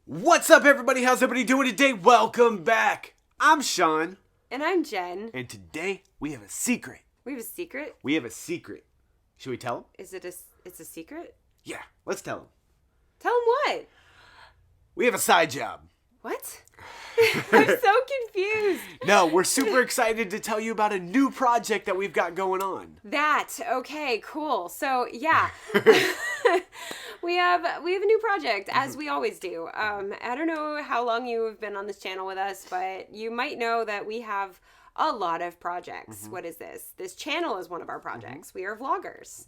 What's up, everybody? How's everybody doing today? Welcome back. I'm Sean. And I'm Jen. And today, we have a secret. We have a secret? We have a secret. Should we tell him? It's a secret? Yeah, let's tell him. Tell him what? We have a side job. What? I'm so confused. No, we're super excited to tell you about a new project that we've got going on. Okay, cool. So, yeah. We have a new project, as we always do. I don't know how long you have been on this channel with us, but you might know that we have a lot of projects. What is this? This channel is one of our projects. We are vloggers.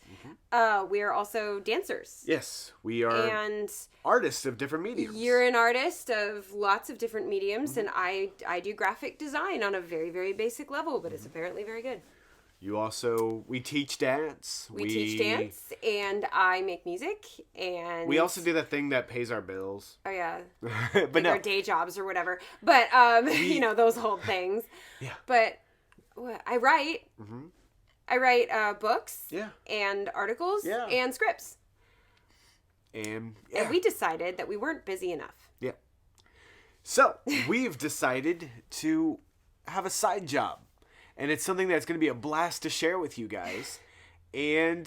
We are also dancers. Yes, we are and artists of different mediums. You're an artist of lots of different mediums, and I do graphic design on a very, very basic level, but it's apparently very good. We teach dance. We teach dance, and I make music, and... We also do the thing that pays our bills. Oh, yeah. But like no. our day jobs or whatever. But, you know, those old things. Yeah. But I write. I write books. Yeah. And articles. Yeah. And scripts. And we decided that we weren't busy enough. Yeah. So, we've decided to have a side job. And it's something that's going to be a blast to share with you guys. And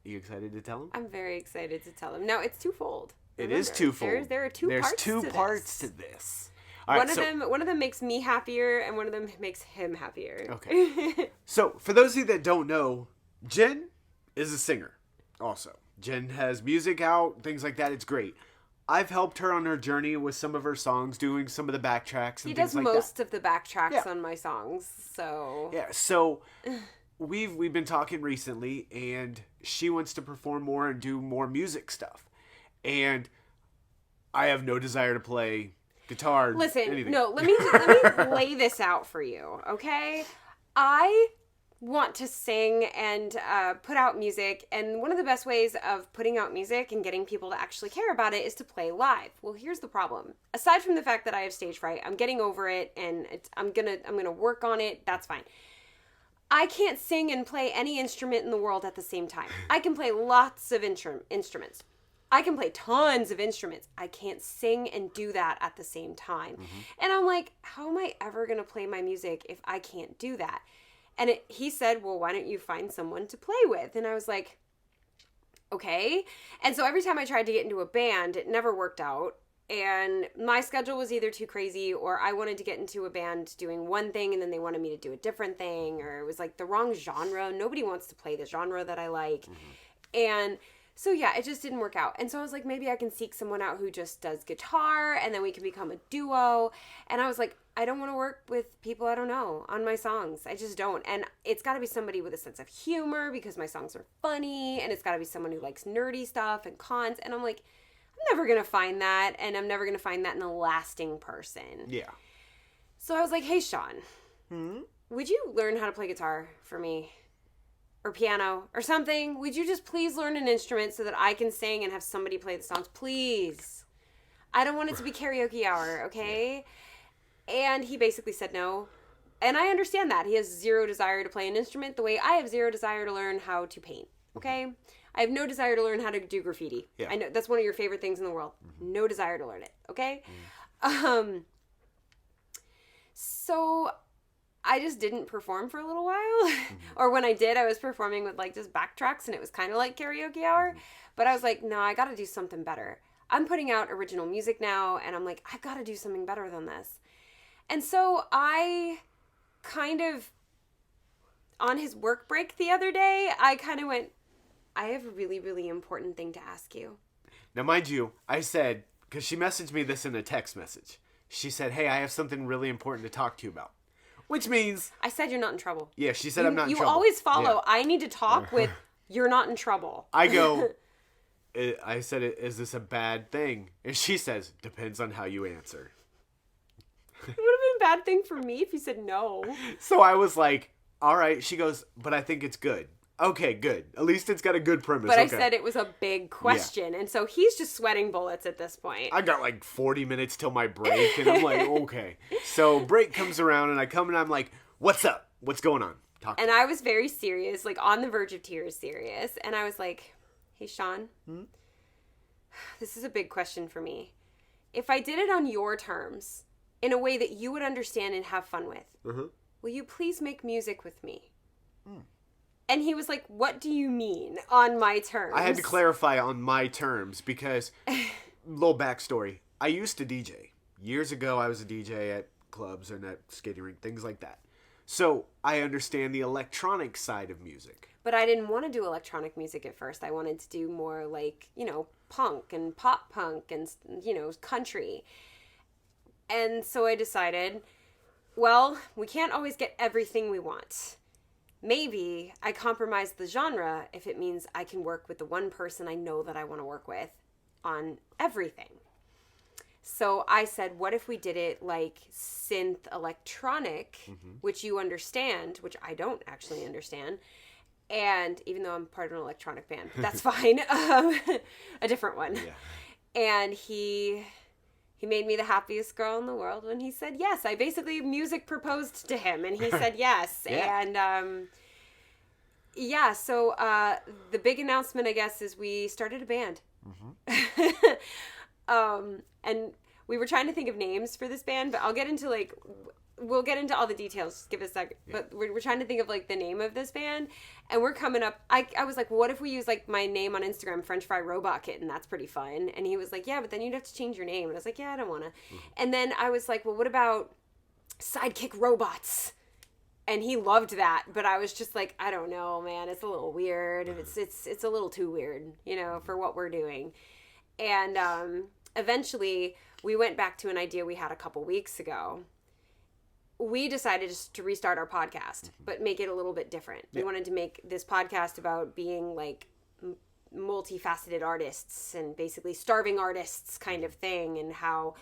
are you excited to tell them? I'm very excited to tell them. Now, it's twofold. Remember, it is twofold. There are two parts to this. All one right, of them makes me happier, and one of them makes him happier. Okay. So, for those of you that don't know, Jen is a singer also. Jen has music out, things like that. It's great. I've helped her on her journey with some of her songs, doing some of the backtracks and he things like that. He does most of the backtracks on my songs, so... Yeah, so we've been talking recently, and she wants to perform more and do more music stuff. And I have no desire to play guitar, anything. No, let me lay this out for you, okay? I want to sing and put out music, and one of the best ways of putting out music and getting people to actually care about it is to play live. Well, here's the problem. Aside from the fact that I have stage fright, I'm getting over it, and I'm gonna work on it. That's fine. I can't sing and play any instrument in the world at the same time. I can play lots of instruments. I can play tons of instruments. I can't sing and do that at the same time. And I'm like, how am I ever gonna play my music if I can't do that? And he said, well, why don't you find someone to play with? And I was like, okay. And so every time I tried to get into a band, it never worked out. And my schedule was either too crazy, or I wanted to get into a band doing one thing and then they wanted me to do a different thing, or it was like the wrong genre. Nobody wants to play the genre that I like. And so yeah, it just didn't work out. And so I was like, maybe I can seek someone out who just does guitar, and then we can become a duo. And I was like, I don't want to work with people I don't know on my songs. I just don't. And it's got to be somebody with a sense of humor, because my songs are funny, and it's got to be someone who likes nerdy stuff and cons. And I'm like, I'm never going to find that, and I'm never going to find that in a lasting person. Yeah. So I was like, hey, Sean, would you learn how to play guitar for me? Or piano or something? Would you just please learn an instrument so that I can sing and have somebody play the songs? Please. I don't want it to be karaoke hour, okay? And he basically said no. And I understand that. He has zero desire to play an instrument the way I have zero desire to learn how to paint, okay? I have no desire to learn how to do graffiti. Yeah. I know that's one of your favorite things in the world. No desire to learn it, okay? So I just didn't perform for a little while. Or when I did, I was performing with like just backtracks, and it was kind of like karaoke hour. But I was like, no, I got to do something better. I'm putting out original music now, and I'm like, I've got to do something better than this. And so I kind of, on his work break the other day, I kind of went, I have a really, really important thing to ask you. Now, mind you, I said, because she messaged me this in a text message. She said, hey, I have something really important to talk to you about. Which means... I said you're not in trouble. Yeah, she said I'm not in trouble. You always follow, I need to talk with, you're not in trouble. I go, I said, is this a bad thing? And she says, depends on how you answer. It would have been a bad thing for me if you said no. So I was like, all right. She goes, but I think it's good. Okay, good. At least it's got a good premise. But I said it was a big question. Yeah. And so he's just sweating bullets at this point. I got like 40 minutes till my break. And I'm like, okay. So break comes around and I come and I'm like, what's up? What's going on? Talk and I was very serious, like on the verge of tears serious. And I was like, hey, Sean, this is a big question for me. if I did it on your terms, in a way that you would understand and have fun with, will you please make music with me? And he was like, what do you mean on my terms? I had to clarify on my terms because, little backstory, I used to DJ. Years ago, I was a DJ at clubs and at skating rink, things like that. So I understand the electronic side of music. But I didn't want to do electronic music at first. I wanted to do more like, punk and pop punk and, country. And so I decided, well, we can't always get everything we want. Maybe I compromise the genre if it means I can work with the one person I know that I want to work with on everything. So I said, what if we did it like synth electronic, which you understand, which I don't actually understand. And even though I'm part of an electronic band, but that's fine. A different one. Yeah. And he made me the happiest girl in the world when he said yes. I basically music proposed to him and he said yes. Yeah. And so the big announcement, I guess, is we started a band. And we were trying to think of names for this band, but I'll get into we'll get into all the details. Just give it a second. Yeah. But we're trying to think of the name of this band, and we're coming up. I was like, well, what if we use my name on Instagram, French Fry Robot Kitten? That's pretty fun. And he was like, yeah, but then you'd have to change your name. And I was like, yeah, I don't want to. And then I was like, well, what about Sidekick Robots? And he loved that, but I was just like, I don't know, man. It's a little weird. It's a little too weird, for what we're doing. And eventually, we went back to an idea we had a couple weeks ago. We decided just to restart our podcast, but make it a little bit different. Yeah. We wanted to make this podcast about being multifaceted artists and basically starving artists kind of thing, and how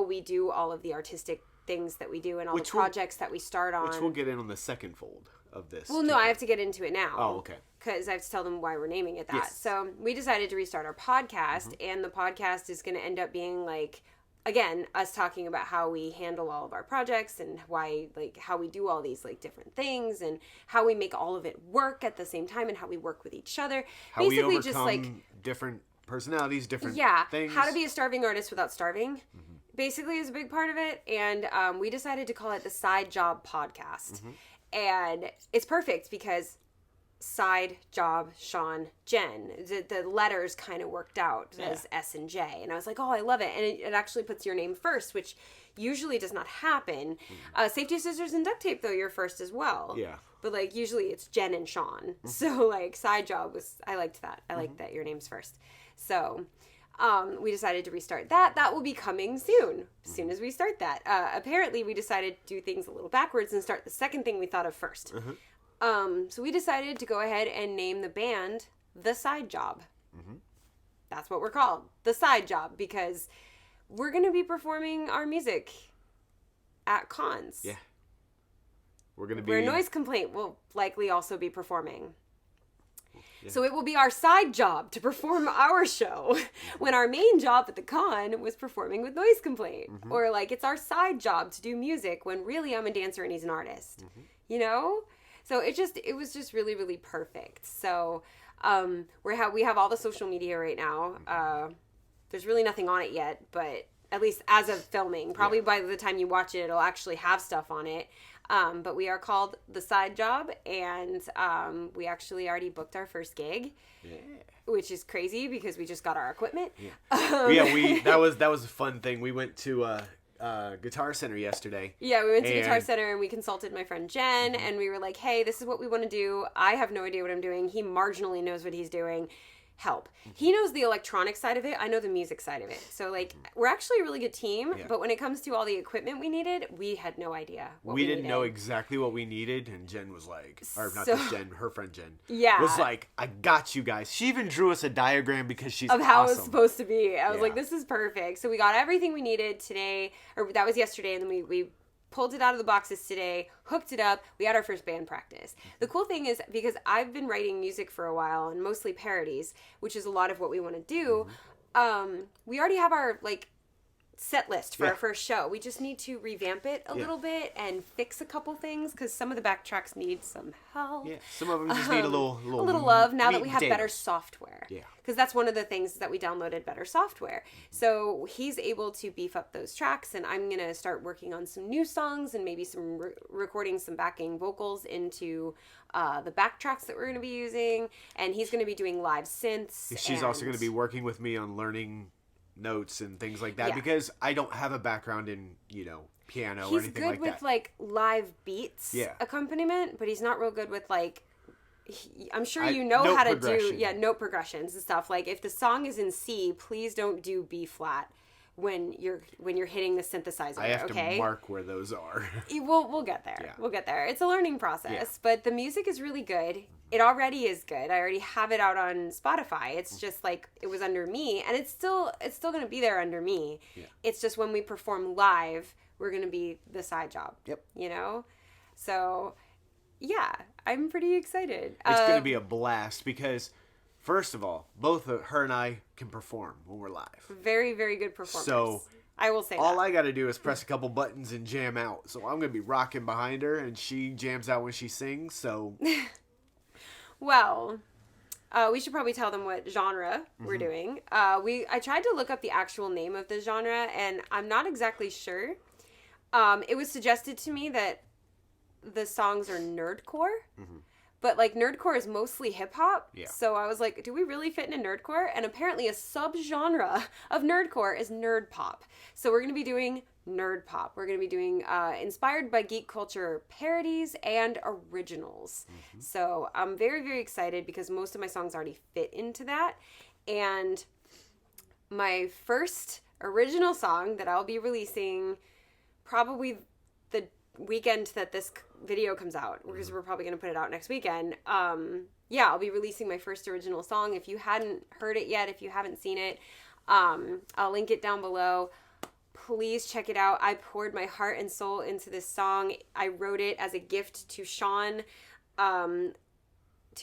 we do all of the artistic things that we do and all the projects that we start on. Which we'll get in on the second fold of this. Well, no, I have to get into it now. Oh, okay. Because I have to tell them why we're naming it that. Yes. So we decided to restart our podcast, and the podcast is going to end up being again, us talking about how we handle all of our projects and how we do all these different things and how we make all of it work at the same time and how we work with each other. How basically we overcome different personalities, different things. How to be a starving artist without starving. Basically is a big part of it. And we decided to call it the Side Job Podcast. And it's perfect because Side Job Sean Jen, the letters kind of worked out as S and J, and I was like, oh, I love it. And it actually puts your name first, which usually does not happen. Safety Scissors and Duct Tape, though, you're first as well. But usually it's Jen and Sean. So Side Job I liked that. I liked that your name's first. So we decided to restart that. That will be coming soon as we start that. Apparently we decided to do things a little backwards and start the second thing we thought of first. So we decided to go ahead and name the band The Side Job. That's what we're called, The Side Job, because we're going to be performing our music at cons. Yeah. Where Noise Complaint will likely also be performing. Yeah. So it will be our side job to perform our show when our main job at the con was performing with Noise Complaint. Or it's our side job to do music when really I'm a dancer and he's an artist. So it was just really, really perfect. So we have all the social media right now. There's really nothing on it yet, but at least as of filming, probably by the time you watch it, it'll actually have stuff on it. But we are called The Side Job, and we actually already booked our first gig, which is crazy because we just got our equipment. That was a fun thing. We went to Guitar Center yesterday. Yeah, we went to Guitar Center and we consulted my friend Jen, and we were like, hey, this is what we want to do. I have no idea what I'm doing. He marginally knows what he's doing. Help. He knows the electronic side of it. I know the music side of it. So we're actually a really good team, but when it comes to all the equipment we needed, we had no idea what we didn't know exactly what we needed, and Jen was like, or not just Jen, her friend Jen. Was like, I got you guys. She even drew us a diagram because she's of how it was supposed to be. I was like, this is perfect. So we got everything we needed today, or that was yesterday, and then we pulled it out of the boxes today, hooked it up. We had our first band practice. The cool thing is, because I've been writing music for a while, and mostly parodies, which is a lot of what we want to do, we already have our, set list for our first show. We just need to revamp it a little bit and fix a couple things because some of the backtracks need some help. Yeah, some of them just need a little love now that we have potatoes. better software. Yeah. Because that's one of the things that we downloaded better software. So he's able to beef up those tracks, and I'm going to start working on some new songs and maybe some recording some backing vocals into the backtracks that we're going to be using. And he's going to be doing live synths. She's also going to be working with me on learning notes and things like that because I don't have a background in, piano or anything like that. He's good with like live beats accompaniment, but he's not real good with like I'm sure you know how to do note progressions and stuff. Like if the song is in C, please don't do B flat when you're hitting the synthesizer. I have to mark where those are. We'll get there. Yeah. We'll get there. It's a learning process, but the music is really good. It already is good. I already have it out on Spotify. It's just like it was under me, and it's still going to be there under me. Yeah. It's just when we perform live, we're going to be the side job. Yep. So yeah, I'm pretty excited. It's going to be a blast because, first of all, both her and I can perform when we're live. Very, very good performers. So I will say all I got to do is press a couple buttons and jam out. So I'm going to be rocking behind her, and she jams out when she sings. So. Well, we should probably tell them what genre we're doing. I tried to look up the actual name of the genre, and I'm not exactly sure. It was suggested to me that the songs are nerdcore, but like nerdcore is mostly hip hop. Yeah. So I was like, do we really fit into nerdcore? And apparently a subgenre of nerdcore is nerd pop. So we're going to be doing nerd pop. We're going to be doing inspired by geek culture parodies and originals. So I'm very, very excited because most of my songs already fit into that. And my first original song that I'll be releasing probably the weekend that this video comes out, because we're probably going to put it out next weekend. I'll be releasing my first original song. If you hadn't heard it yet, if you haven't seen it, I'll link it down below. Please check it out. I poured my heart and soul into this song. I wrote it as a gift to Sean 2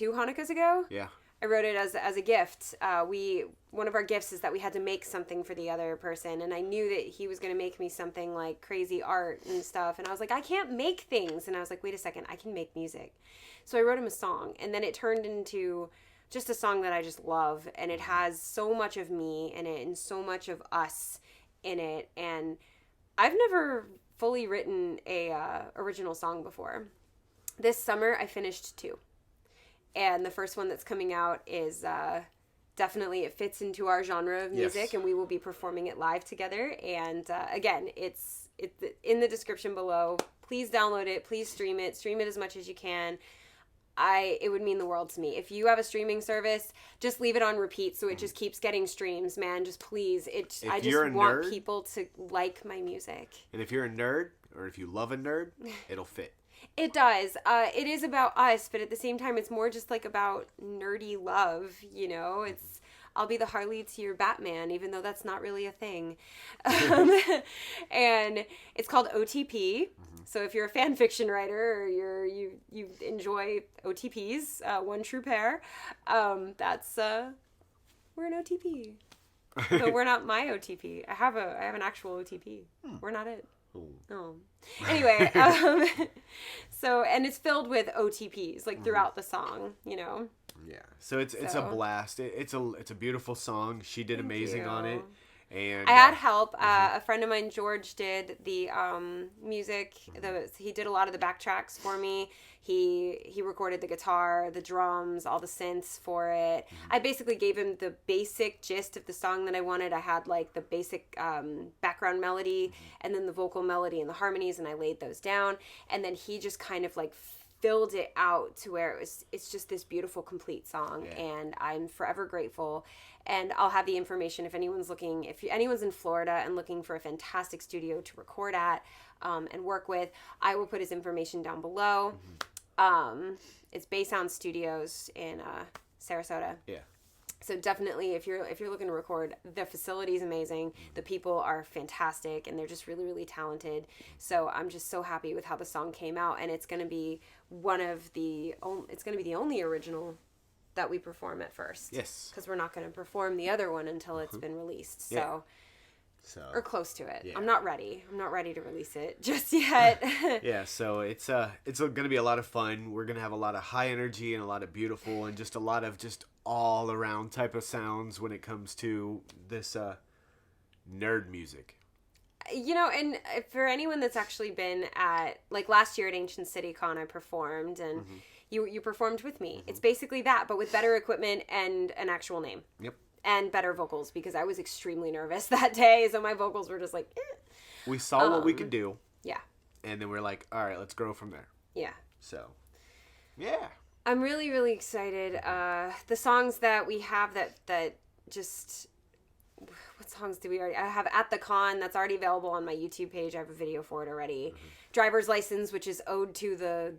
Hanukkahs ago. Yeah. I wrote it as a gift. One of our gifts is that we had to make something for the other person, and I knew that he was going to make me something like crazy art and stuff, and I was like, I can't make things, and I was like, wait a second, I can make music. So I wrote him a song, and then it turned into just a song that I just love, and it has so much of me in it and so much of us in it, and I've never fully written a original song before. This summer I finished 2, and the first one that's coming out is definitely, it fits into our genre of music, and we will be performing it live together. And again, it's in the description below. Please download it, please stream it as much as you can. It would mean the world to me. If you have a streaming service, just leave it on repeat so it just keeps getting streams, man. Just please. I just want people to like my music. And if you're a nerd, or if you love a nerd, it'll fit. It does. It is about us, but at the same time, it's more just like about nerdy love, I'll be the Harley to your Batman, even though that's not really a thing. And it's called OTP. So if you're a fan fiction writer or you enjoy OTPs, one true pair, that's we're an OTP. But we're not my OTP. I have an actual OTP. We're not it. Oh. Anyway, so, and it's filled with OTPs like throughout the song, Yeah. So it's a blast. It's a beautiful song. She did amazing on it. And I had help. A friend of mine, George, did the music. He did a lot of the backtracks for me. He recorded the guitar, the drums, all the synths for it. I basically gave him the basic gist of the song that I wanted. I had like the basic background melody and then the vocal melody and the harmonies, and I laid those down. And then he just kind of like filled it out to where it's just this beautiful, complete song. Yeah. And I'm forever grateful. And I'll have the information if anyone's in Florida and looking for a fantastic studio to record at and work with, I will put his information down below. It's Bay Sound Studios in Sarasota. Yeah. So definitely, if you're looking to record, the facility is amazing. The people are fantastic, and they're just really, really talented. So I'm just so happy with how the song came out, and it's going to be the only original that we perform at first. Yes. Because we're not going to perform the other one until it's been released. So So or close to it. Yeah. I'm not ready. I'm not ready to release it just yet. Yeah, so it's going to be a lot of fun. We're going to have a lot of high energy and a lot of beautiful and just a lot of just all around type of sounds when it comes to this nerd music. You know, and for anyone that's actually been at, like last year at Ancient City Con, I performed, and you performed with me. It's basically that, but with better equipment and an actual name. Yep. And better vocals, because I was extremely nervous that day, so my vocals were just like, eh. We saw what we could do. Yeah. And then we're like, all right, let's grow from there. Yeah. So, yeah. I'm really, really excited. The songs that we have that just... What songs do we already... I have At the Con, that's already available on my YouTube page. I have a video for it already. Driver's License, which is ode to the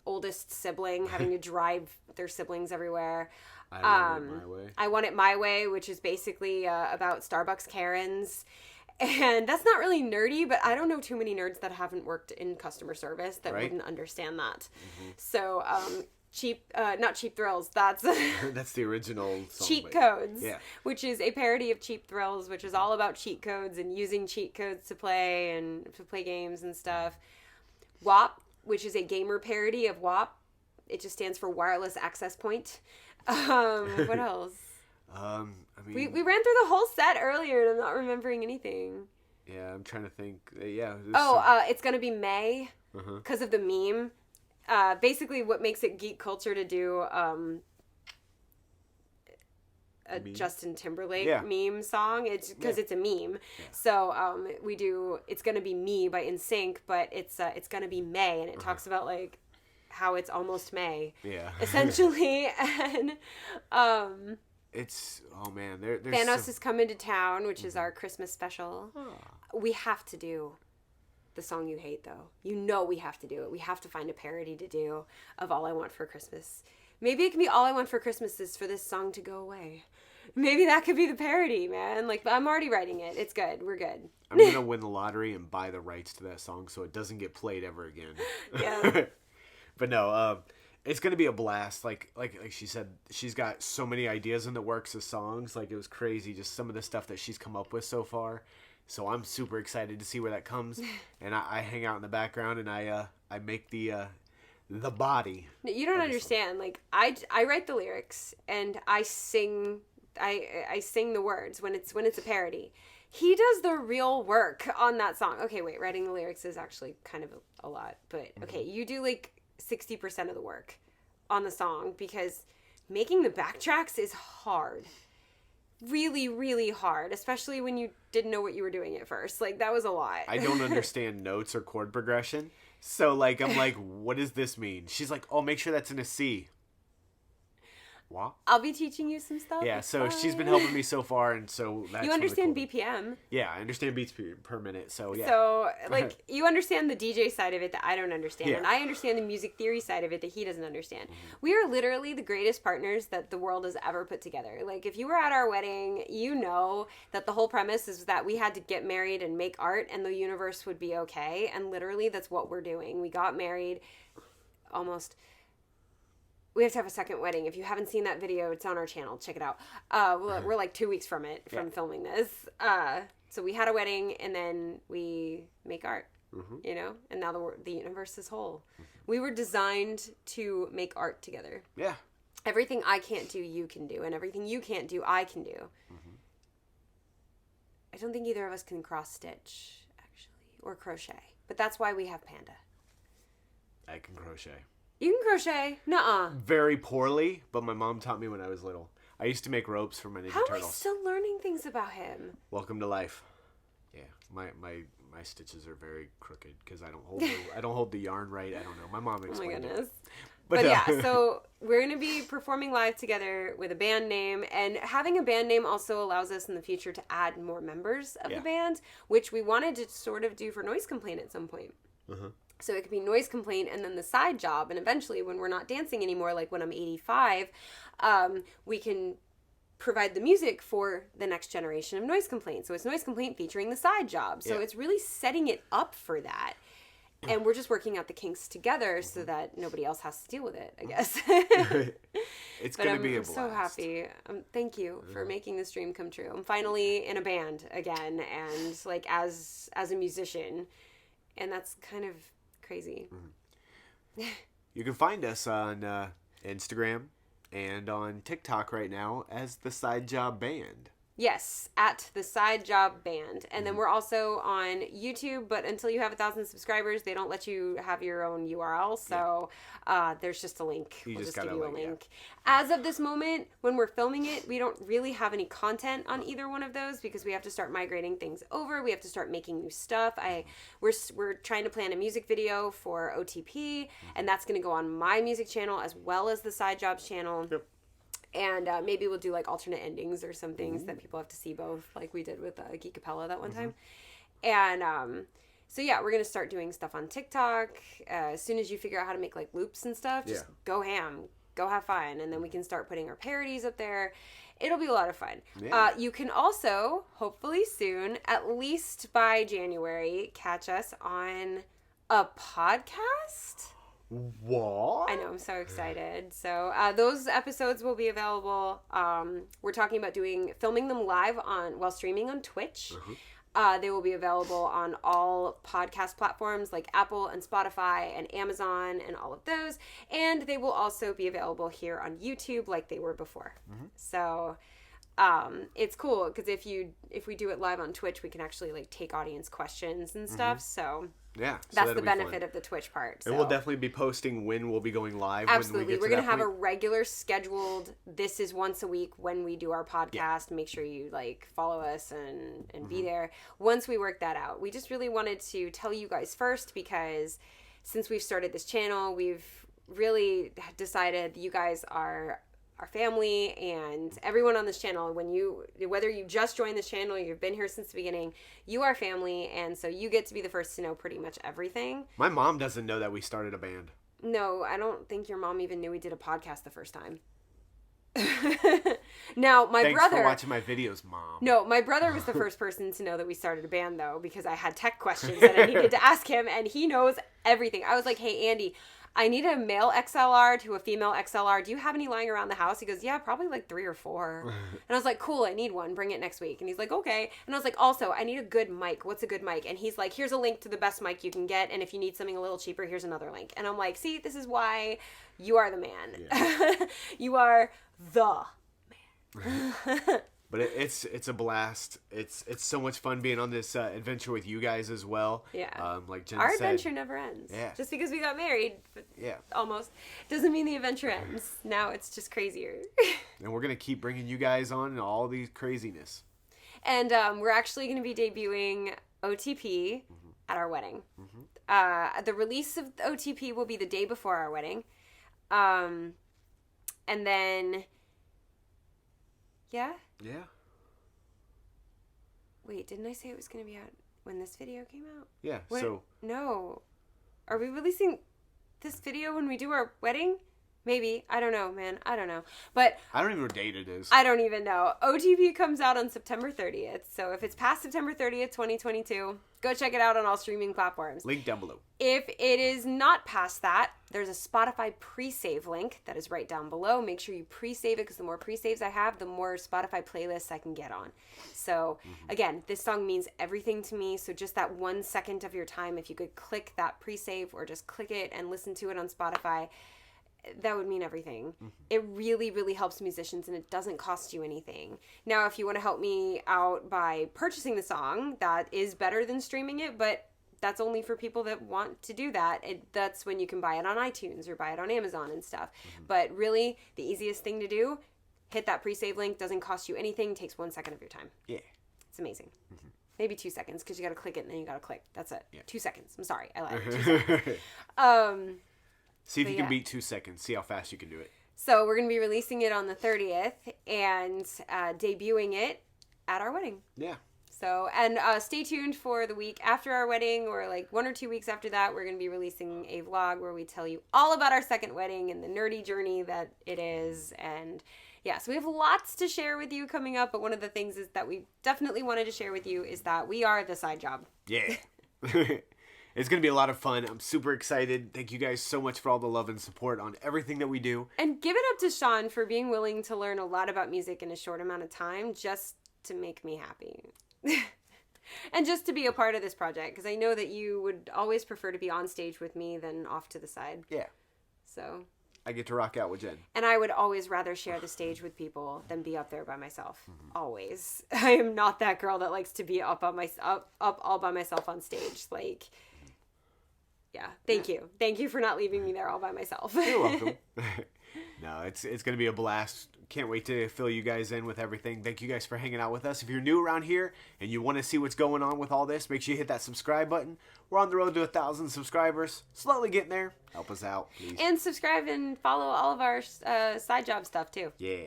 oldest sibling, having to drive their siblings everywhere. I Want It My Way. I Want It My Way, which is basically about Starbucks Karens. And that's not really nerdy, but I don't know too many nerds that haven't worked in customer service that wouldn't understand that. So, not Cheap Thrills, that's... That's the original song. Cheat Codes, Yeah. which is a parody of Cheap Thrills, which is all about cheat codes and using cheat codes to play games and stuff. WAP, which is a gamer parody of WAP. It just stands for Wireless Access Point. What else? I mean, We ran through the whole set earlier and I'm not remembering anything. yeah, I'm trying to think. Yeah. It's gonna be May because of the meme. Basically, what makes it geek culture to do a Meme? Justin Timberlake Yeah. meme song. It's because it's a meme. Yeah. So we do. It's gonna be Me by NSYNC, but it's gonna be May, and it talks about like how it's almost May. Yeah. Essentially, and It's there's Thanos is coming to town, which is our Christmas special. We have to do the song you hate, though. You know we have to do it. We have to find a parody to do of All I Want for Christmas. Maybe it can be All I Want for Christmas is for this song to go away. Maybe that could be the parody, man. Like, I'm already writing it. It's good. We're good. I'm gonna win the lottery and buy the rights to that song so it doesn't get played ever again. Yeah. But no, it's gonna be a blast. Like she said, she's got so many ideas in the works of songs. Like, it was crazy, just some of the stuff that she's come up with so far. So I'm super excited to see where that comes. And I hang out in the background and I make the body. You don't understand. Like, I write the lyrics and I sing the words when it's a parody. He does the real work on that song. Okay, wait, writing the lyrics is actually kind of a lot, but okay, you do like 60% of the work on the song because making the backtracks is hard. Really, really hard, especially when you didn't know what you were doing at first. Like, that was a lot. I don't understand notes or chord progression. So, like, I'm like, what does this mean? She's like, oh, make sure that's in a C. What? I'll be teaching you some stuff. Yeah, it's so fine. she's been helping me so far, and so that's You understand really cool. BPM. Yeah, I understand beats per minute, so yeah. So, like, you understand the DJ side of it that I don't understand, Yeah. and I understand the music theory side of it that he doesn't understand. We are literally the greatest partners that the world has ever put together. Like, if you were at our wedding, you know that the whole premise is that we had to get married and make art, and the universe would be okay, and literally that's what we're doing. We got married almost... We have to have a second wedding. If you haven't seen that video, it's on our channel. Check it out. We're like 2 weeks from filming this. So we had a wedding, and then we make art, you know? And now the universe is whole. We were designed to make art together. Yeah. Everything I can't do, you can do. And everything you can't do, I can do. I don't think either of us can cross-stitch, actually, or crochet. But that's why we have Panda. I can crochet. You can crochet? Nuh-uh. Very poorly, but my mom taught me when I was little. I used to make ropes for my Ninja How am I Turtles. still learning things about him? Welcome to life. Yeah, my stitches are very crooked because I don't hold the yarn right. I don't know. My mom Oh my explained goodness. it. But yeah, so we're going to be performing live together with a band name, and having a band name also allows us in the future to add more members of the band, which we wanted to sort of do for Noise Complaint at some point. So it could be Noise Complaint and then the side job, and eventually when we're not dancing anymore, like when I'm 85, we can provide the music for the next generation of Noise Complaint. So it's Noise Complaint featuring the side job. So it's really setting it up for that. And we're just working out the kinks together so that nobody else has to deal with it, I guess. It's going to be a blast. I'm so happy. Thank you for making this dream come true. I'm finally in a band again and like as a musician. And that's kind of crazy. You can find us on Instagram and on TikTok right now as the Side Job Band. Yes, at the Side Job Band. And then we're also on YouTube, but until you have 1,000 subscribers, they don't let you have your own URL. So there's just a link. We'll just give you a link. Yeah. As of this moment, when we're filming it, we don't really have any content on either one of those because we have to start migrating things over. We have to start making new stuff. We're trying to plan a music video for OTP, and that's going to go on my music channel as well as the Side Jobs channel. Yep. And maybe we'll do like alternate endings or some things that people have to see both, like we did with Geek Capella that one time. And so yeah, we're gonna start doing stuff on TikTok. As soon as you figure out how to make like loops and stuff, just go ham, go have fun, and then we can start putting our parodies up there. It'll be a lot of fun. Yeah. You can also, hopefully soon, at least by January, catch us on a podcast. What? I know, I'm so excited. So those episodes will be available. We're talking about filming them live while streaming on Twitch. They will be available on all podcast platforms like Apple and Spotify and Amazon and all of those. And they will also be available here on YouTube like they were before. So it's cool because if we do it live on Twitch, we can actually like take audience questions and stuff. So yeah, that's the benefit of the Twitch part. So. And we'll definitely be posting when we'll be going live. Absolutely. We're going to have a regular scheduled, this is once a week when we do our podcast. Yeah. Make sure you like follow us and be there. Once we work that out, we just really wanted to tell you guys first because since we've started this channel, we've really decided you guys are our family and everyone on this channel. Whether you just joined this channel or you've been here since the beginning, you are family, and so you get to be the first to know pretty much everything. My mom doesn't know that we started a band. No, I don't think your mom even knew we did a podcast the first time. Now, Thanks for watching my videos, Mom. No, my brother was the first person to know that we started a band, though, because I had tech questions that I needed to ask him, and he knows everything. I was like, hey, Andy, I need a male XLR to a female XLR. Do you have any lying around the house? He goes, yeah, probably like 3 or 4. And I was like, cool, I need one. Bring it next week. And he's like, okay. And I was like, also, I need a good mic. What's a good mic? And he's like, here's a link to the best mic you can get. And if you need something a little cheaper, here's another link. And I'm like, see, this is why you are the man. Yeah. You are the man. But it's a blast. It's so much fun being on this adventure with you guys as well. Yeah. Like Jen our said, adventure never ends. Yeah. Just because we got married, almost, doesn't mean the adventure ends. Now it's just crazier. And we're going to keep bringing you guys on and all these craziness. And we're actually going to be debuting OTP at our wedding. The release of OTP will be the day before our wedding. And then... Yeah? Yeah. Wait, didn't I say it was going to be out when this video came out? Yeah, No. Are we releasing this video when we do our wedding? Maybe. I don't know, man. I don't know. But... I don't even know what date it is. I don't even know. OTP comes out on September 30th. So if it's past September 30th, 2022, go check it out on all streaming platforms. Link down below. If it is not past that, there's a Spotify pre-save link that is right down below. Make sure you pre-save it because the more pre-saves I have, the more Spotify playlists I can get on. So again, this song means everything to me. So just that 1 second of your time, if you could click that pre-save or just click it and listen to it on Spotify, that would mean everything. It really, really helps musicians, and it doesn't cost you anything. Now, if you want to help me out by purchasing the song, that is better than streaming it, but that's only for people that want to do that. That's when you can buy it on iTunes or buy it on Amazon and stuff. But really, the easiest thing to do, hit that pre-save link. Doesn't cost you anything. Takes 1 second of your time. Yeah. It's amazing. Maybe 2 seconds, because you got to click it and then you got to click. That's it. Yeah. 2 seconds. I'm sorry. I lied. 2 seconds. See if you can beat 2 seconds. See how fast you can do it. So we're going to be releasing it on the 30th and debuting it at our wedding. Yeah. So, and stay tuned for the week after our wedding, or like 1 or 2 weeks after that, we're going to be releasing a vlog where we tell you all about our second wedding and the nerdy journey that it is. And yeah, so we have lots to share with you coming up. But one of the things is that we definitely wanted to share with you is that we are the Side Job. Yeah. It's going to be a lot of fun. I'm super excited. Thank you guys so much for all the love and support on everything that we do. And give it up to Sean for being willing to learn a lot about music in a short amount of time just to make me happy. And just to be a part of this project, because I know that you would always prefer to be on stage with me than off to the side. Yeah. So I get to rock out with Jen. And I would always rather share the stage with people than be up there by myself. Always. I am not that girl that likes to be up all by myself on stage. Like, yeah. Thank you. Thank you for not leaving me there all by myself. You're welcome. No, it's going to be a blast. Can't wait to fill you guys in with everything. Thank you guys for hanging out with us. If you're new around here and you want to see what's going on with all this, make sure you hit that subscribe button. We're on the road to 1,000 subscribers. Slowly getting there. Help us out, please. And subscribe and follow all of our side job stuff, too. Yeah.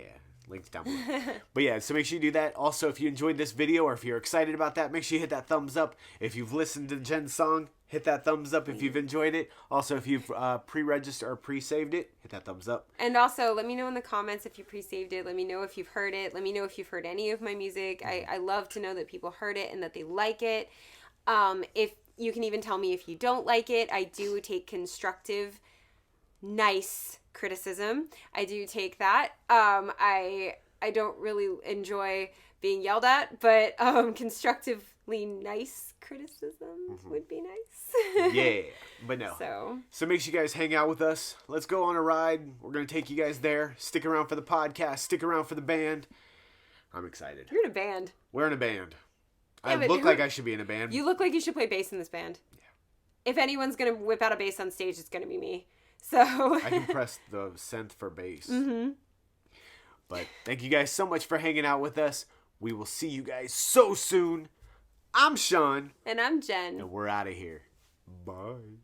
Links down below. But yeah, so make sure you do that. Also, if you enjoyed this video or if you're excited about that, make sure you hit that thumbs up. If you've listened to Jen's song, hit that thumbs up if you've enjoyed it. Also, if you've pre-registered or pre-saved it, hit that thumbs up. And also, let me know in the comments if you pre-saved it. Let me know if you've heard it. Let me know if you've heard any of my music. I love to know that people heard it and that they like it. If you can even tell me if you don't like it. I do take constructive, nice criticism. I do take that. I don't really enjoy being yelled at, but constructively nice criticism would be nice. Yeah, but no. So make sure you guys hang out with us. Let's go on a ride. We're going to take you guys there. Stick around for the podcast. Stick around for the band. I'm excited. You're in a band. We're in a band. Yeah, I look like I should be in a band. You look like you should play bass in this band. Yeah. If anyone's going to whip out a bass on stage, it's going to be me. So I can press the synth for bass. But thank you guys so much for hanging out with us. We will see you guys so soon. I'm Sean. And I'm Jen. And we're out of here. Bye.